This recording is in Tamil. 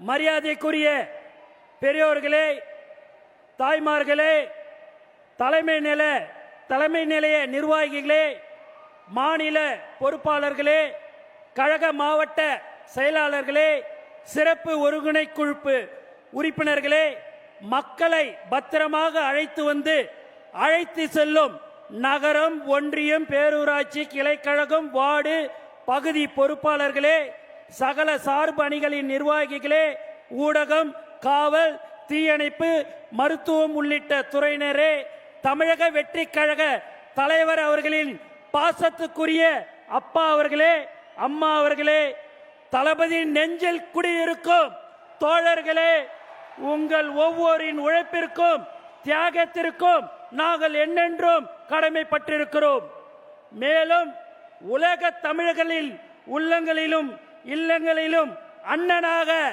மரியாதைக்குரிய பெரியோர்களே, தாய்மார்களே, தலைமை நிலைய நிர்வாகிகளே, மாநில பொறுப்பாளர்களே, கழக மாவட்ட செயலாளர்களே, சிறப்பு ஒருங்கிணைக்குழு உறுப்பினர்களே, மக்களை பத்திரமாக அழைத்து செல்லும் நகரம், ஒன்றியம், பேரூராட்சி, கிளைக்கழகம், வார்டு, பகுதி பொறுப்பாளர்களே, சகல சார்பு அணிகளின் நிர்வாகிகளே, ஊடகம், காவல், தீயணைப்பு, மருத்துவம் உள்ளிட்ட துறையினரே, தமிழக வெற்றி கழக தலைவர் அவர்களின் பாசத்துக்குரிய அப்பா அவர்களே, அம்மா அவர்களே, தளபதி நெஞ்சில் குடியிருக்கும் தோழர்களே, உங்கள் ஒவ்வொருவரின் உழைப்பிற்கும் தியாகத்திற்கும் நாங்கள் என்னென்றும் கடமைப்பட்டிருக்கிறோம். மேலும் உலக தமிழர்களின் உள்ளங்களிலும் இல்லங்களிலும் அண்ணனாக